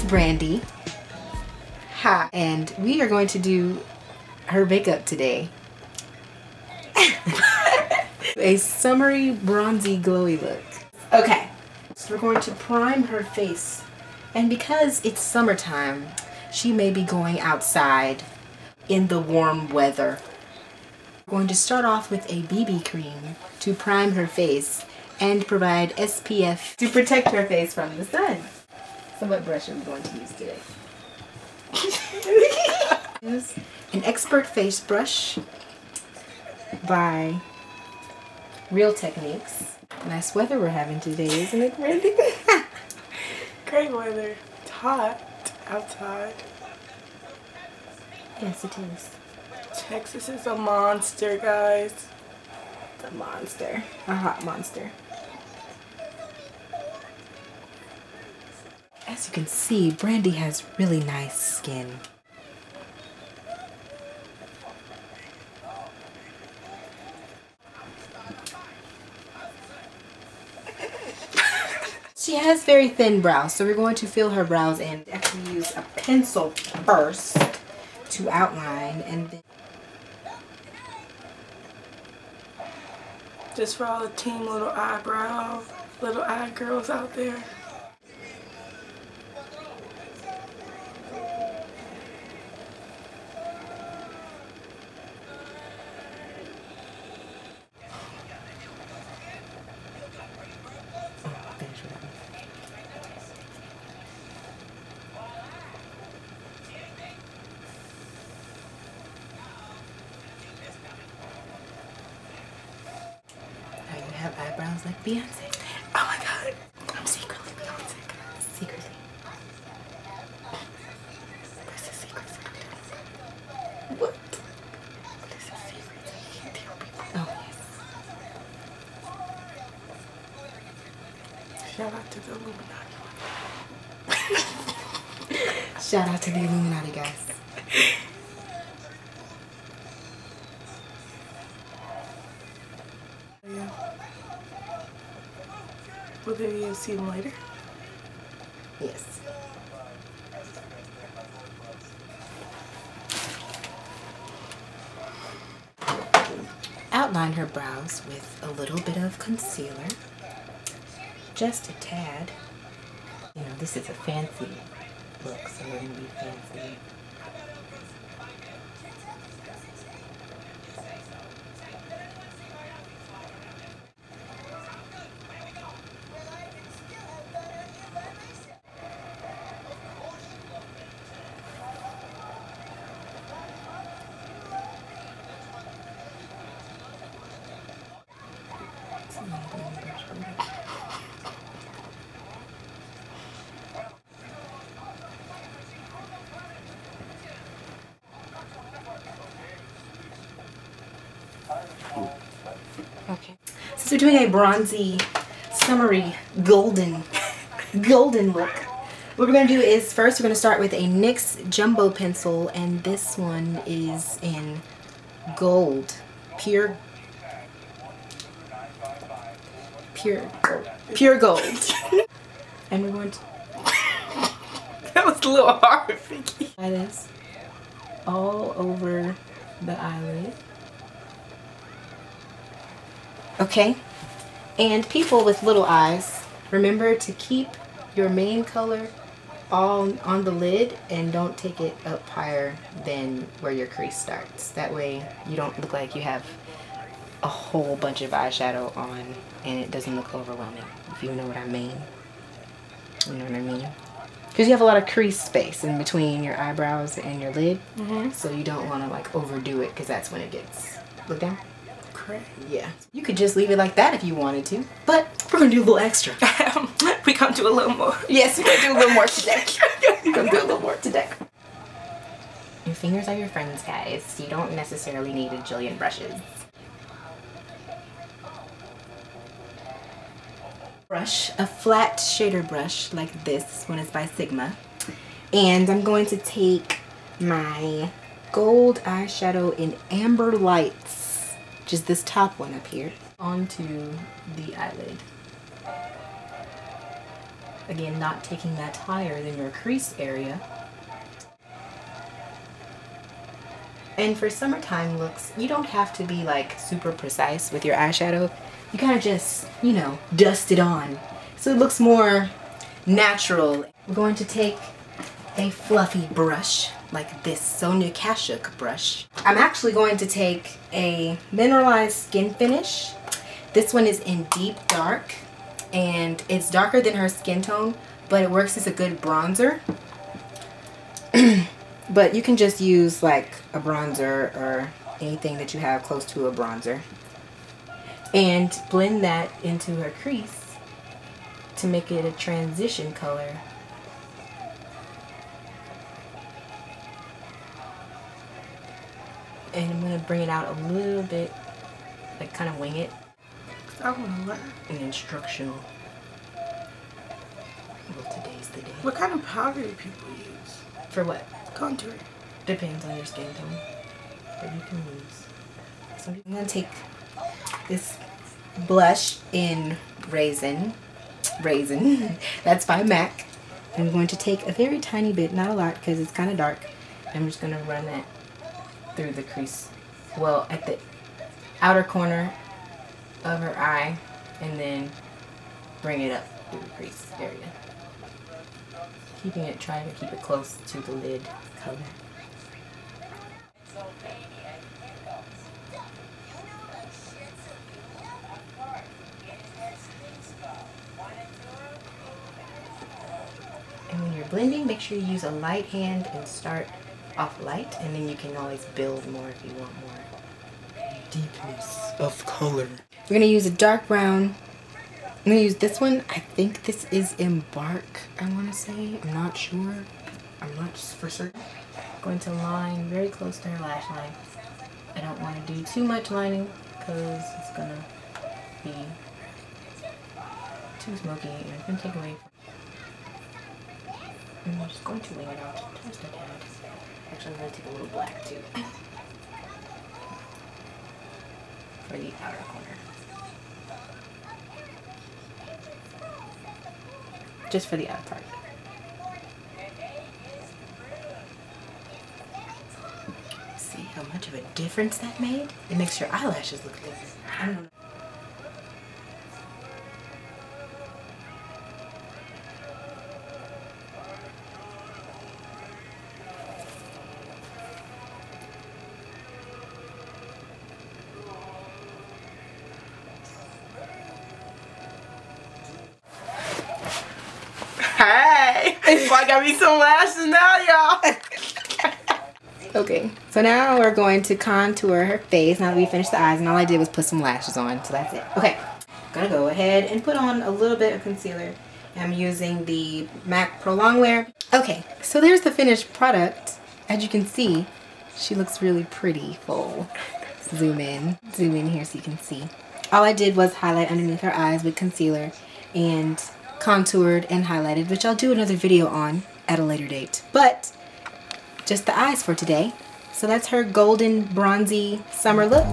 Brandy. Hi. And we are going to do her makeup today. A summery, bronzy, glowy look. Okay, so we're going to prime her face. And because it's summertime, she may be going outside in the warm weather. We're going to start off with a BB cream to prime her face and provide SPF to protect her face from the sun. So what brush are we going to use today? Use an expert face brush by Real Techniques. Nice weather we're having today, isn't it, Brandy? Great weather. It's hot outside. Yes, it is. Texas is a monster, guys. A monster. A hot monster. As you can see, Brandy has really nice skin. She has very thin brows, so we're going to fill her brows in. Actually use a pencil first to outline, and then just for all the team little eyebrow, little eye girls out there. have eyebrows like Beyonce. Oh my god. I'm secretly Beyonce. Secretly. What's the secret? What? What is the secret? You can't tell people. Oh, yes. Shout out to the Illuminati. Shout out to the Illuminati, guys. Yeah. Will they see them later? Yes. Outline her brows with a little bit of concealer. Just a tad. You know, this is a fancy look, so we're going to be fancy. Okay. Since we're doing a bronzy, summery, golden look, what we're going to do is first we're going to start with a NYX Jumbo Pencil, and this one is in gold. Pure gold. And we're going to That was a little hard, Vicky. apply this all over the eyelid. Okay, and people with little eyes, remember to keep your main color all on the lid and don't take it up higher than where your crease starts. That way you don't look like you have a whole bunch of eyeshadow on and it doesn't look overwhelming, if you know what I mean. You know what I mean? Because you have a lot of crease space in between your eyebrows and your lid, so you don't want to like overdo it because that's when it gets, look down. Yeah, you could just leave it like that if you wanted to, but we're gonna do a little extra. We gonna do a little more. Yes, we're gonna do a little more today. We're gonna do a little more today. Your fingers are your friends, guys. You don't necessarily need a jillion brushes. Brush, a flat shader brush like this one is by Sigma, and I'm going to take my gold eyeshadow in Amber Lights, which is this top one up here, onto the eyelid. Again, not taking that higher than your crease area. And for summertime looks, you don't have to be like super precise with your eyeshadow. You kind of just, you know, dust it on. So it looks more natural. We're going to take a fluffy brush like this Sonia Kashuk brush. I'm actually going to take a mineralized skin finish. This one is in Deep Dark and it's darker than her skin tone, but it works as a good bronzer. But you can just use like a bronzer or anything that you have close to a bronzer and blend that into her crease to make it a transition color. And I'm going to bring it out a little bit, like kind of wing it. I want to learn. An instructional. Well, today's the day. What kind of powder do people use? For what? Contour. Depends on your skin tone. But you can use. So I'm going to take this blush in Raizin. That's by MAC. I'm going to take a very tiny bit, not a lot because it's kind of dark. I'm just going to run that through the crease. Well, at the outer corner of her eye, and then bring it up through the crease area. Trying to keep it close to the lid color. And when you're blending, make sure you use a light hand and start off light, and then you can always build more if you want more deepness of color. We're going to use a dark brown. I'm going to use this one. I think this is Embark, I want to say. I'm not sure. I'm not for certain. I'm going to line very close to her lash line. I don't want to do too much lining because it's going to be too smoky and it's going to take away. And I'm just going to wing it out just a tad. Actually, I'm going to take a little black too for the outer corner. Just for the outer part. See how much of a difference that made? It makes your eyelashes look bigger. I don't know. Hey! Well, I got me some lashes now, y'all. Okay, so now we're going to contour her face now that we finished the eyes, and all I did was put some lashes on, so that's it. Okay, I'm gonna go ahead and put on a little bit of concealer. I'm using the MAC Pro Longwear. Okay, so there's the finished product. As you can see, she looks really pretty full. Zoom in here so you can see. All I did was highlight underneath her eyes with concealer and contoured and highlighted, which I'll do another video on at a later date. But just the eyes for today. So that's her golden bronzy summer look.